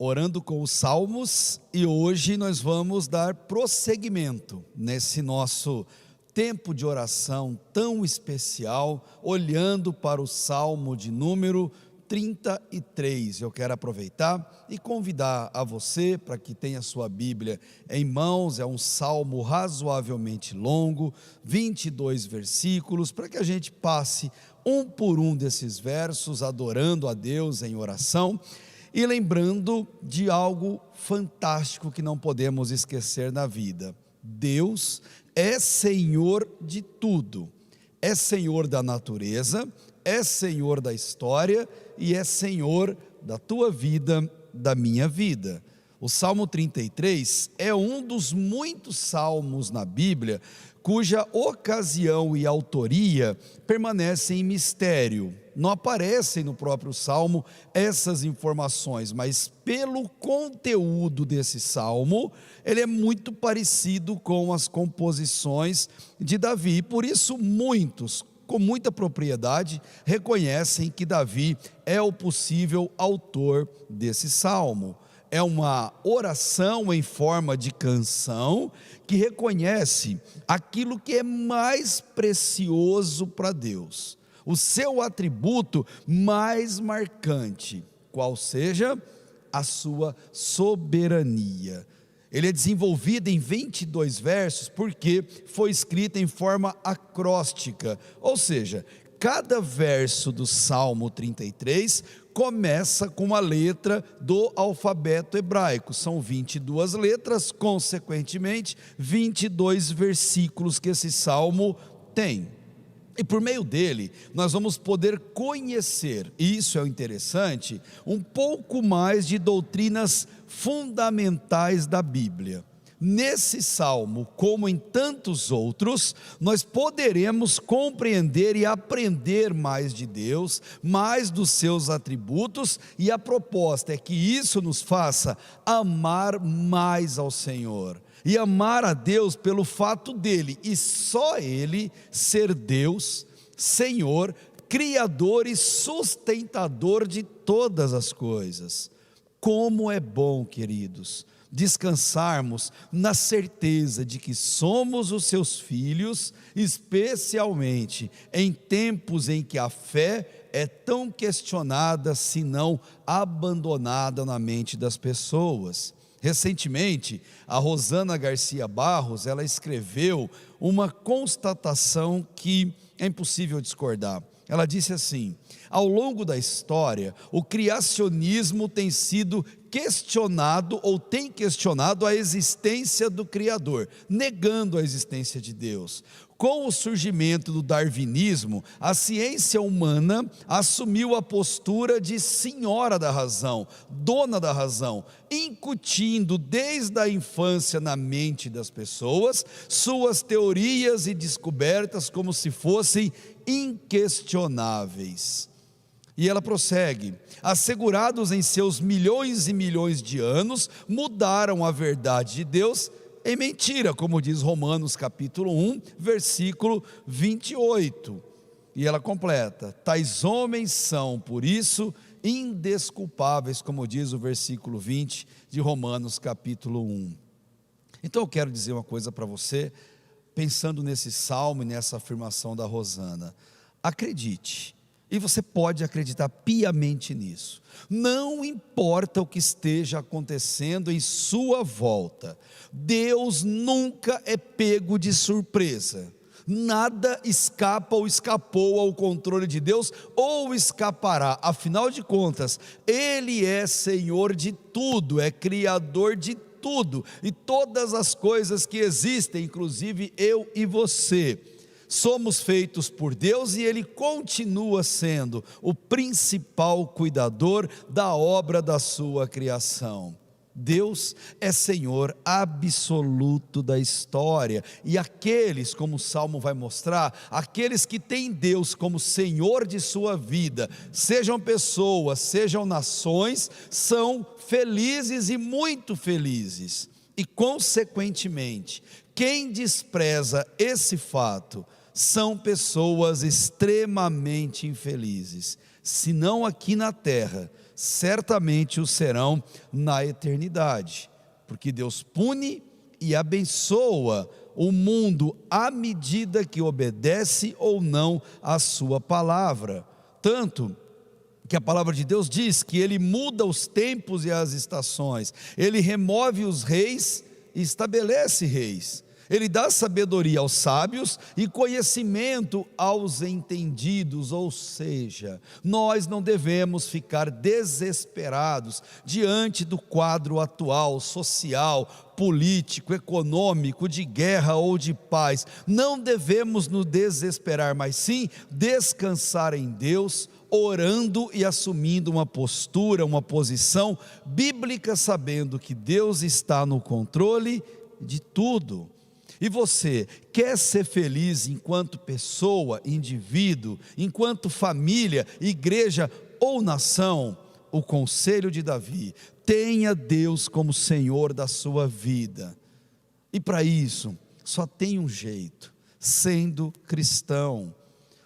Orando com os Salmos, e hoje nós vamos dar prosseguimento nesse nosso tempo de oração tão especial, olhando para o Salmo de número 33. Eu quero aproveitar e convidar a você para que tenha sua Bíblia em mãos. É um salmo razoavelmente longo, 22 versículos, para que a gente passe um por um desses versos, adorando a Deus em oração e lembrando de algo fantástico que não podemos esquecer na vida. Deus é Senhor de tudo, é Senhor da natureza, é Senhor da história e é Senhor da tua vida, da minha vida. O Salmo 33 é um dos muitos salmos na Bíblia cuja ocasião e autoria permanecem em mistério. Não aparecem no próprio Salmo essas informações, mas pelo conteúdo desse Salmo, ele é muito parecido com as composições de Davi. Por isso muitos, com muita propriedade, reconhecem que Davi é o possível autor desse Salmo. É uma oração em forma de canção que reconhece aquilo que é mais precioso para Deus, o seu atributo mais marcante, qual seja a sua soberania. Ele é desenvolvido em 22 versos porque foi escrito em forma acróstica, ou seja, cada verso do Salmo 33 começa com uma letra do alfabeto hebraico. São 22 letras, consequentemente 22 versículos que esse salmo tem. E por meio dele, nós vamos poder conhecer, e isso é o interessante, um pouco mais de doutrinas fundamentais da Bíblia. Nesse salmo, como em tantos outros, nós poderemos compreender e aprender mais de Deus, mais dos seus atributos, e a proposta é que isso nos faça amar mais ao Senhor. E amar a Deus pelo fato dele, e só ele, ser Deus, Senhor, Criador e sustentador de todas as coisas. Como é bom, queridos, descansarmos na certeza de que somos os seus filhos, especialmente em tempos em que a fé é tão questionada, se não abandonada na mente das pessoas. Recentemente, a Rosana Garcia Barros, ela escreveu uma constatação que é impossível discordar. Ela disse assim: ao longo da história, o criacionismo tem sido questionado ou tem questionado a existência do Criador, negando a existência de Deus. Com o surgimento do darwinismo, a ciência humana assumiu a postura de senhora da razão, dona da razão, incutindo desde a infância na mente das pessoas suas teorias e descobertas como se fossem inquestionáveis. E ela prossegue: assegurados em seus milhões e milhões de anos, mudaram a verdade de Deus em mentira, como diz Romanos capítulo 1, versículo 28. E ela completa: tais homens são, por isso, indesculpáveis, como diz o versículo 20 de Romanos capítulo 1. Então eu quero dizer uma coisa para você, pensando nesse salmo e nessa afirmação da Rosana. Acredite, e você pode acreditar piamente nisso, não importa o que esteja acontecendo em sua volta, Deus nunca é pego de surpresa. Nada escapa ou escapou ao controle de Deus, ou escapará. Afinal de contas, Ele é Senhor de tudo, é Criador de tudo, e todas as coisas que existem, inclusive eu e você, somos feitos por Deus, e Ele continua sendo o principal cuidador da obra da sua criação. Deus é Senhor absoluto da história, e aqueles, como o Salmo vai mostrar, aqueles que têm Deus como Senhor de sua vida, sejam pessoas, sejam nações, são felizes e muito felizes. E consequentemente, quem despreza esse fato, são pessoas extremamente infelizes, se não aqui na terra, certamente o serão na eternidade, porque Deus pune e abençoa o mundo à medida que obedece ou não à sua palavra. Tanto que a palavra de Deus diz que Ele muda os tempos e as estações, Ele remove os reis e estabelece reis. Ele dá sabedoria aos sábios e conhecimento aos entendidos, ou seja, nós não devemos ficar desesperados diante do quadro atual, social, político, econômico, de guerra ou de paz. Não devemos nos desesperar, mas sim descansar em Deus, orando e assumindo uma postura, uma posição bíblica, sabendo que Deus está no controle de tudo. E você quer ser feliz enquanto pessoa, indivíduo, enquanto família, igreja ou nação? O conselho de Davi: tenha Deus como Senhor da sua vida. E para isso, só tem um jeito: sendo cristão.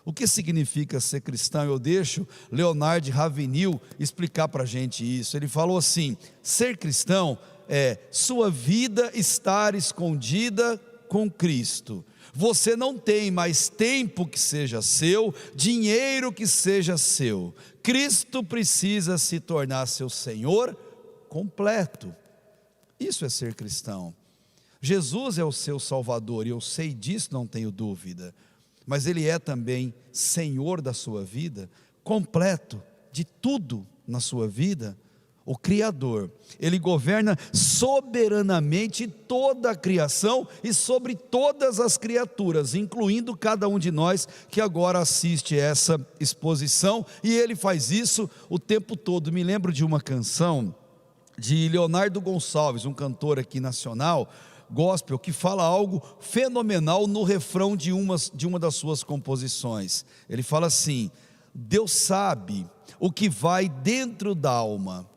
O que significa ser cristão? Eu deixo Leonard Ravenhill explicar para a gente isso. Ele falou assim: ser cristão é sua vida estar escondida com Cristo. Você não tem mais tempo que seja seu, dinheiro que seja seu. Cristo precisa se tornar seu Senhor completo. Isso é ser cristão. Jesus é o seu Salvador, e eu sei disso, não tenho dúvida. Mas Ele é também Senhor da sua vida, completo de tudo na sua vida. O Criador, Ele governa soberanamente toda a criação e sobre todas as criaturas, incluindo cada um de nós que agora assiste essa exposição, e Ele faz isso o tempo todo. Me lembro de uma canção de Leonardo Gonçalves, um cantor aqui nacional, gospel, que fala algo fenomenal no refrão de uma das suas composições. Ele fala assim: Deus sabe o que vai dentro da alma,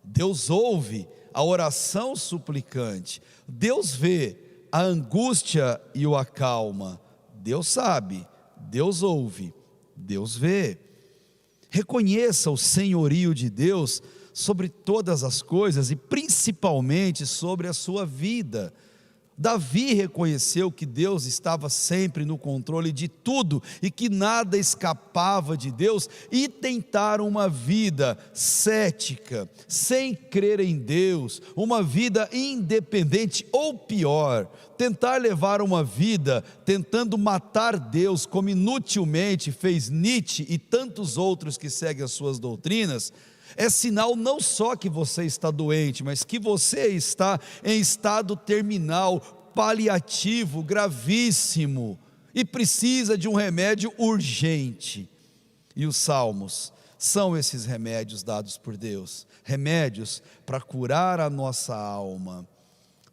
Deus ouve a oração suplicante, Deus vê a angústia e o acalma. Deus sabe, Deus ouve, Deus vê. Reconheça o senhorio de Deus sobre todas as coisas e principalmente sobre a sua vida. Davi reconheceu que Deus estava sempre no controle de tudo e que nada escapava de Deus, e tentar uma vida cética, sem crer em Deus, uma vida independente, ou pior, tentar levar uma vida tentando matar Deus, como inutilmente fez Nietzsche e tantos outros que seguem as suas doutrinas, é sinal não só que você está doente, mas que você está em estado terminal, paliativo, gravíssimo, e precisa de um remédio urgente. E os salmos são esses remédios dados por Deus, remédios para curar a nossa alma.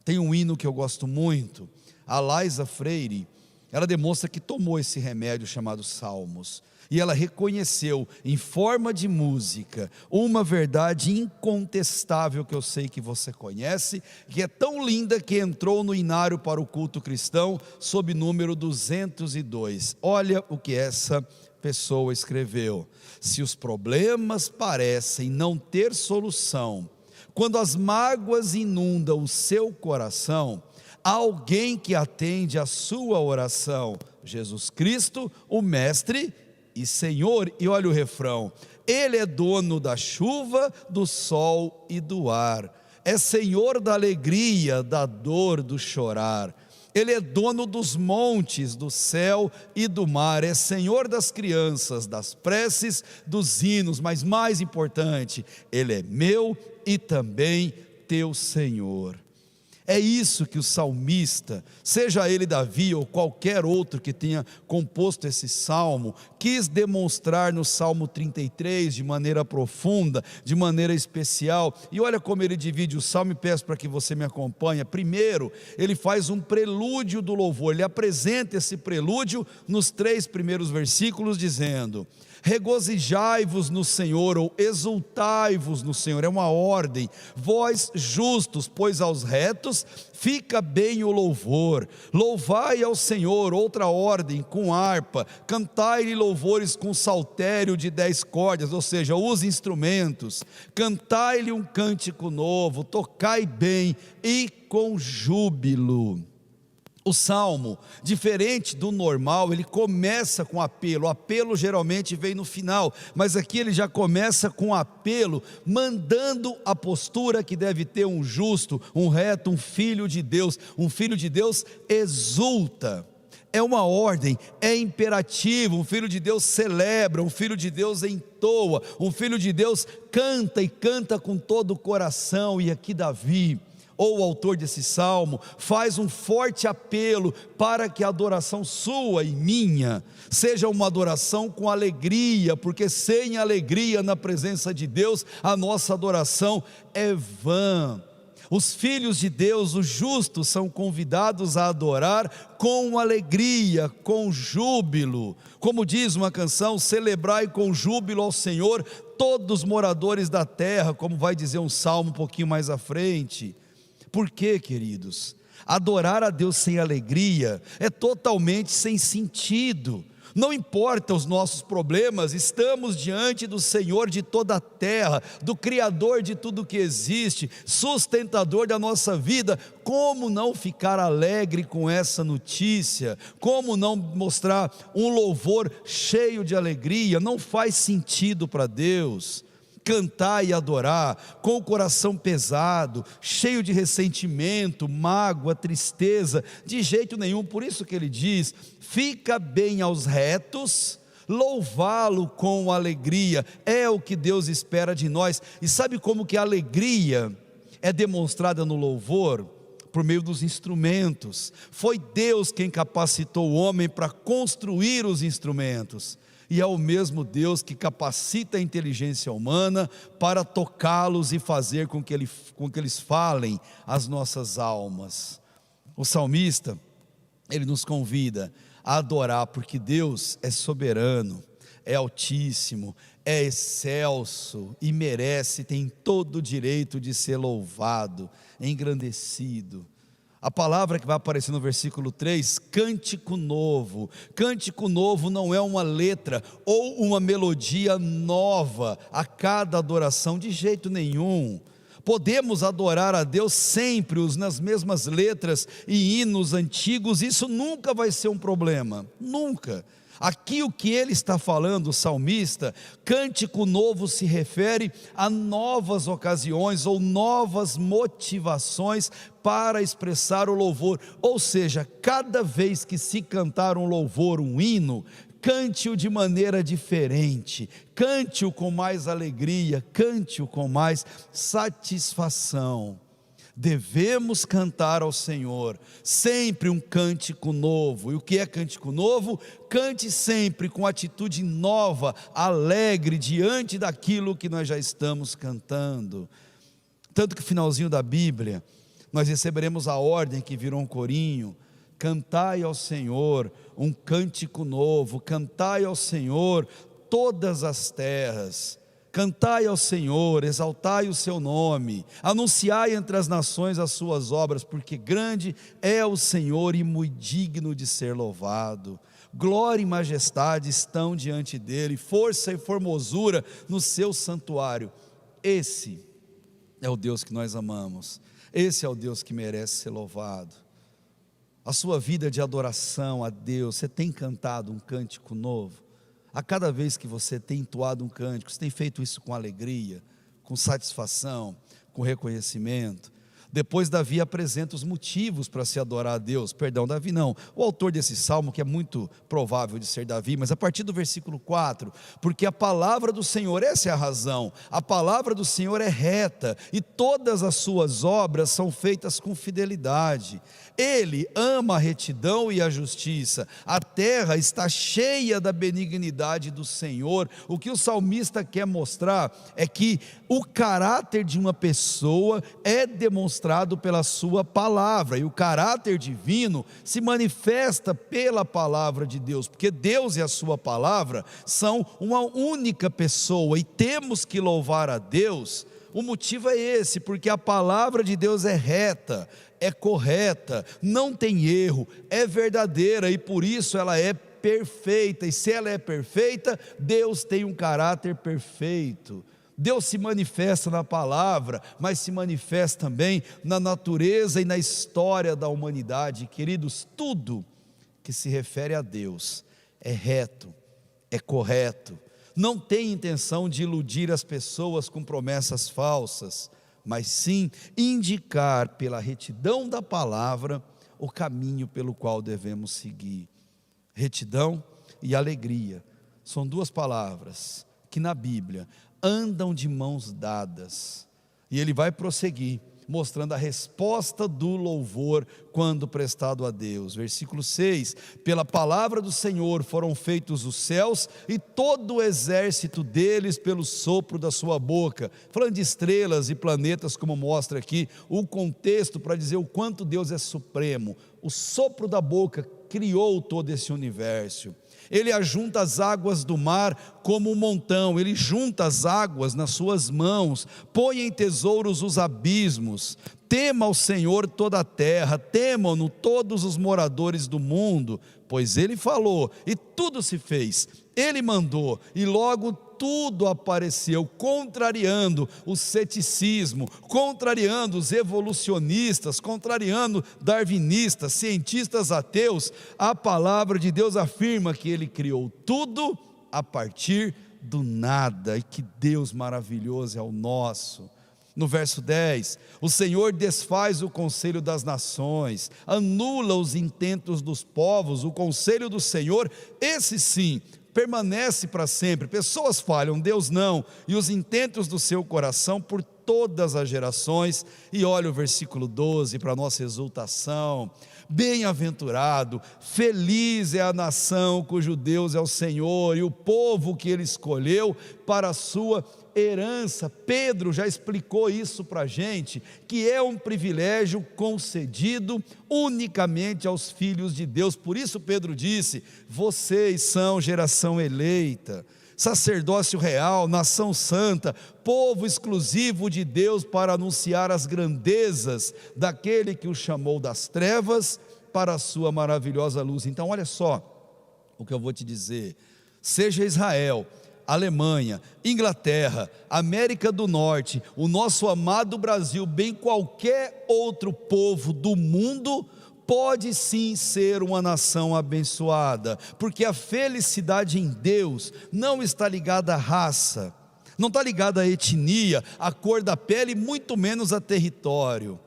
Tem um hino que eu gosto muito, a Laísa Freire, ela demonstra que tomou esse remédio chamado Salmos, e ela reconheceu em forma de música uma verdade incontestável que eu sei que você conhece, que é tão linda que entrou no inário para o culto cristão sob número 202. Olha o que essa pessoa escreveu: se os problemas parecem não ter solução, quando as mágoas inundam o seu coração, há alguém que atende a sua oração: Jesus Cristo, o Mestre e Senhor. E olha o refrão: Ele é dono da chuva, do sol e do ar, é Senhor da alegria, da dor, do chorar. Ele é dono dos montes, do céu e do mar, é Senhor das crianças, das preces, dos hinos, mas mais importante, Ele é meu e também teu Senhor. É isso que o salmista, seja ele Davi ou qualquer outro que tenha composto esse salmo, quis demonstrar no Salmo 33 de maneira profunda, de maneira especial. E olha como ele divide o salmo, e peço para que você me acompanhe. Primeiro, ele faz um prelúdio do louvor, ele apresenta esse prelúdio nos 3 primeiros versículos dizendo: Regozijai-vos no Senhor, ou exultai-vos no Senhor, é uma ordem. Vós justos, pois aos retos fica bem o louvor. Louvai ao Senhor, outra ordem, com harpa. Cantai-lhe louvores com saltério de 10 cordas, ou seja, os instrumentos. Cantai-lhe um cântico novo, tocai bem e com júbilo. O salmo, diferente do normal, ele começa com apelo. O apelo geralmente vem no final, mas aqui ele já começa com apelo, mandando a postura que deve ter um justo, um reto, um filho de Deus. Um filho de Deus exulta, é uma ordem, é imperativo. Um filho de Deus celebra, um filho de Deus entoa, um filho de Deus canta, e canta com todo o coração. E aqui Davi, ou o autor desse salmo, faz um forte apelo para que a adoração sua e minha seja uma adoração com alegria, porque sem alegria na presença de Deus, a nossa adoração é vã. Os filhos de Deus, os justos, são convidados a adorar com alegria, com júbilo. Como diz uma canção: celebrai com júbilo ao Senhor todos os moradores da terra, como vai dizer um salmo um pouquinho mais à frente. Por quê, queridos? Adorar a Deus sem alegria é totalmente sem sentido. Não importa os nossos problemas, estamos diante do Senhor de toda a terra, do Criador de tudo que existe, sustentador da nossa vida. Como não ficar alegre com essa notícia? Como não mostrar um louvor cheio de alegria? Não faz sentido para Deus cantar e adorar com o coração pesado, cheio de ressentimento, mágoa, tristeza, de jeito nenhum. Por isso que ele diz: fica bem aos retos louvá-lo com alegria. É o que Deus espera de nós. E sabe como que a alegria é demonstrada no louvor? Por meio dos instrumentos. Foi Deus quem capacitou o homem para construir os instrumentos, e é o mesmo Deus que capacita a inteligência humana para tocá-los e fazer com que eles falem as nossas almas. O salmista, ele nos convida a adorar, porque Deus é soberano, é altíssimo, é excelso e merece, tem todo o direito de ser louvado, engrandecido. A palavra que vai aparecer no versículo 3, cântico novo. Cântico novo não é uma letra ou uma melodia nova a cada adoração, de jeito nenhum. Podemos adorar a Deus sempre nas mesmas letras e hinos antigos, isso nunca vai ser um problema, nunca. Aqui o que ele está falando, o salmista, cântico novo se refere a novas ocasiões ou novas motivações para expressar o louvor. Ou seja, cada vez que se cantar um louvor, um hino, cante-o de maneira diferente, cante-o com mais alegria, cante-o com mais satisfação. Devemos cantar ao Senhor sempre um cântico novo. E o que é cântico novo? Cante sempre com atitude nova, alegre, diante daquilo que nós já estamos cantando. Tanto que no finalzinho da Bíblia, nós receberemos a ordem que virou um corinho: cantai ao Senhor um cântico novo, cantai ao Senhor todas as terras. Cantai ao Senhor, exaltai o seu nome, anunciai entre as nações as suas obras, porque grande é o Senhor e muito digno de ser louvado. Glória e majestade estão diante dele, força e formosura no seu santuário. Esse é o Deus que nós amamos, esse é o Deus que merece ser louvado. A sua vida de adoração a Deus, você tem cantado um cântico novo? A cada vez que você tem entoado um cântico, você tem feito isso com alegria, com satisfação, com reconhecimento? Depois Davi apresenta os motivos para se adorar a Deus. Perdão, Davi não, o autor desse salmo, que é muito provável de ser Davi, mas a partir do versículo 4, porque a palavra do Senhor, essa é a razão, a palavra do Senhor é reta, e todas as suas obras são feitas com fidelidade. Ele ama a retidão e a justiça, a terra está cheia da benignidade do Senhor. O que o salmista quer mostrar é que o caráter de uma pessoa é demonstrado demonstrado pela sua palavra, e o caráter divino se manifesta pela palavra de Deus, porque Deus e a sua palavra são uma única pessoa, e temos que louvar a Deus. O motivo é esse, porque a palavra de Deus é reta, é correta, não tem erro, é verdadeira, e por isso ela é perfeita. E se ela é perfeita, Deus tem um caráter perfeito. Deus se manifesta na palavra, mas se manifesta também na natureza e na história da humanidade. Queridos, tudo que se refere a Deus é reto, é correto, não tem intenção de iludir as pessoas com promessas falsas, mas sim indicar pela retidão da palavra o caminho pelo qual devemos seguir. Retidão e alegria são duas palavras que na Bíblia andam de mãos dadas, e ele vai prosseguir mostrando a resposta do louvor quando prestado a Deus. Versículo 6: pela palavra do Senhor foram feitos os céus e todo o exército deles pelo sopro da sua boca. Falando de estrelas e planetas, como mostra aqui o contexto para dizer o quanto Deus é supremo. O sopro da boca criou todo esse universo. Ele ajunta as águas do mar como um montão, ele junta as águas nas suas mãos, põe em tesouros os abismos. Tema ao Senhor toda a terra, temam-no todos os moradores do mundo, pois ele falou e tudo se fez, ele mandou e logo tudo apareceu, contrariando o ceticismo, contrariando os evolucionistas, contrariando darwinistas, cientistas ateus. A palavra de Deus afirma que ele criou tudo a partir do nada, e que Deus maravilhoso é o nosso. No verso 10, o Senhor desfaz o conselho das nações, anula os intentos dos povos. O conselho do Senhor, esse sim, permanece para sempre. Pessoas falham, Deus não, e os intentos do seu coração por todas as gerações. E olha o versículo 12 para a nossa exultação: bem-aventurado, feliz é a nação cujo Deus é o Senhor, e o povo que ele escolheu para a sua herança. Pedro já explicou isso para a gente, que é um privilégio concedido unicamente aos filhos de Deus. Por isso Pedro disse: vocês são geração eleita, sacerdócio real, nação santa, povo exclusivo de Deus, para anunciar as grandezas daquele que o chamou das trevas para a sua maravilhosa luz. Então olha só o que eu vou te dizer: seja Israel, Alemanha, Inglaterra, América do Norte, o nosso amado Brasil, bem qualquer outro povo do mundo, pode sim ser uma nação abençoada, porque a felicidade em Deus não está ligada à raça, não está ligada à etnia, à cor da pele, muito menos a território.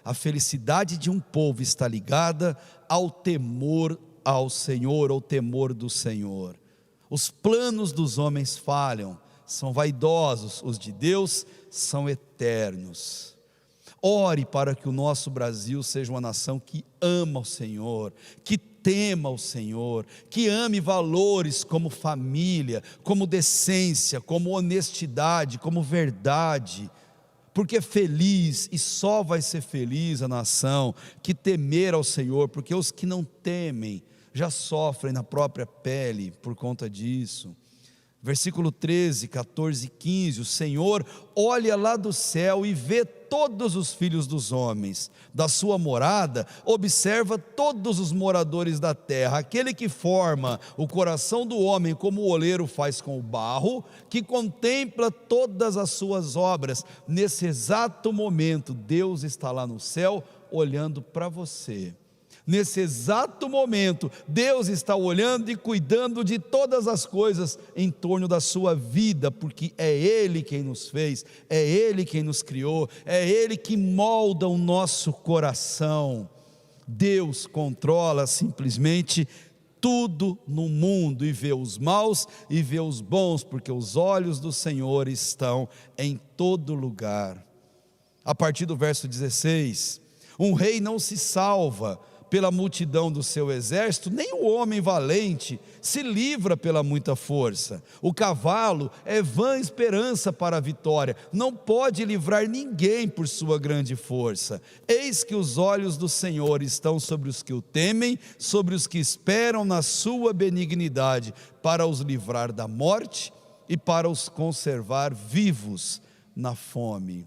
A felicidade de um povo está ligada ao temor ao Senhor, ao temor do Senhor. Os planos dos homens falham, são vaidosos, os de Deus são eternos. Ore para que o nosso Brasil seja uma nação que ama o Senhor, que tema o Senhor, que ame valores como família, como decência, como honestidade, como verdade. Porque feliz, e só vai ser feliz a nação que temer ao Senhor, porque os que não temem já sofrem na própria pele por conta disso. Versículo 13, 14 e 15, o Senhor olha lá do céu e vê todos os filhos dos homens, da sua morada observa todos os moradores da terra. Aquele que forma o coração do homem como o oleiro faz com o barro, que contempla todas as suas obras. Nesse exato momento Deus está lá no céu olhando para você. Nesse exato momento, Deus está olhando e cuidando de todas as coisas em torno da sua vida, porque é Ele quem nos fez, é Ele quem nos criou, é Ele que molda o nosso coração. Deus controla simplesmente tudo no mundo, e vê os maus e vê os bons, porque os olhos do Senhor estão em todo lugar. A partir do verso 16, um rei não se salva pela multidão do seu exército, nem o homem valente se livra pela muita força. O cavalo é vã esperança para a vitória, não pode livrar ninguém por sua grande força. Eis que os olhos do Senhor estão sobre os que o temem, sobre os que esperam na sua benignidade, para os livrar da morte e para os conservar vivos na fome.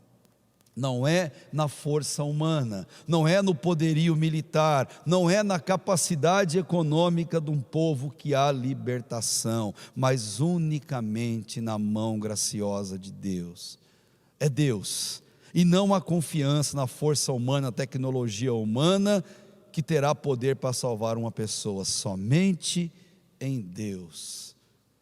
Não é na força humana, não é no poderio militar, não é na capacidade econômica de um povo que há libertação, mas unicamente na mão graciosa de Deus. É Deus, e não a confiança na força humana, na tecnologia humana, que terá poder para salvar uma pessoa, somente em Deus.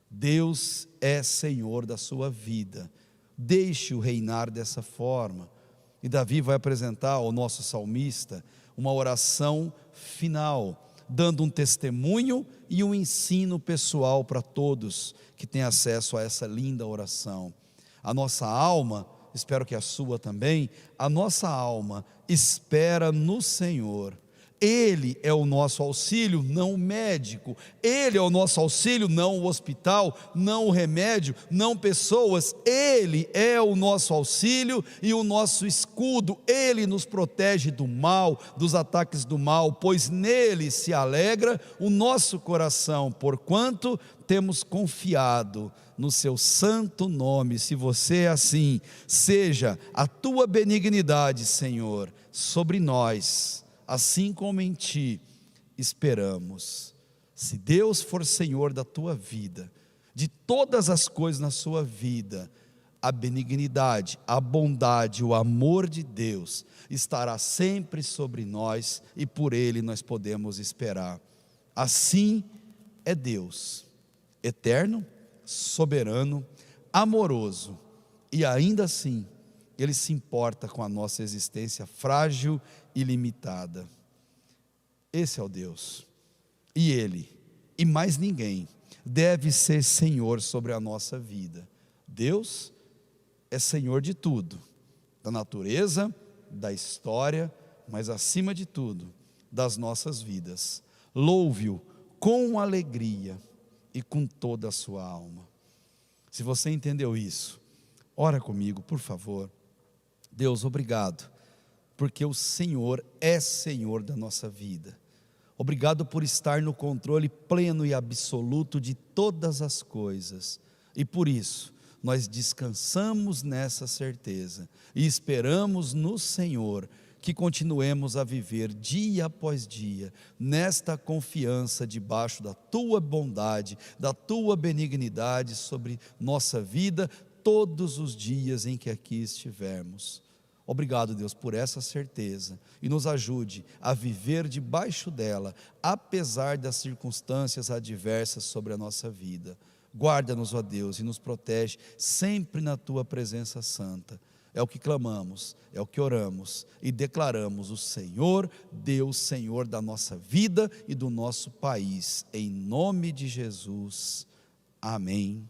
Deus é Senhor da sua vida, deixe-o reinar dessa forma. E Davi vai apresentar ao nosso salmista uma oração final, dando um testemunho e um ensino pessoal para todos que têm acesso a essa linda oração. A nossa alma, espero que a sua também, a nossa alma espera no Senhor. Ele é o nosso auxílio, não o médico. Ele é o nosso auxílio, não o hospital, não o remédio, não pessoas. Ele é o nosso auxílio e o nosso escudo. Ele nos protege do mal, dos ataques do mal, pois nele se alegra o nosso coração, porquanto temos confiado no seu santo nome. Se você é assim, seja a tua benignidade, Senhor, sobre nós, assim como em Ti esperamos. Se Deus for Senhor da tua vida, de todas as coisas na sua vida, a benignidade, a bondade, o amor de Deus estará sempre sobre nós e por Ele nós podemos esperar. Assim é Deus, eterno, soberano, amoroso, e ainda assim Ele se importa com a nossa existência frágil e limitada. Esse é o Deus, e Ele, e mais ninguém, deve ser Senhor sobre a nossa vida. Deus é Senhor de tudo, da natureza, da história, mas acima de tudo, das nossas vidas. Louve-o com alegria e com toda a sua alma. Se você entendeu isso, ora comigo, por favor. Deus, obrigado, porque o Senhor é Senhor da nossa vida. Obrigado por estar no controle pleno e absoluto de todas as coisas. E por isso, nós descansamos nessa certeza e esperamos no Senhor que continuemos a viver dia após dia, nesta confiança debaixo da Tua bondade, da Tua benignidade sobre nossa vida, todos os dias em que aqui estivermos. Obrigado, Deus, por essa certeza, e nos ajude a viver debaixo dela, apesar das circunstâncias adversas sobre a nossa vida. Guarda-nos, ó Deus, e nos protege sempre na Tua presença santa. É o que clamamos, é o que oramos e declaramos: o Senhor, Deus, Senhor da nossa vida e do nosso país, em nome de Jesus, amém.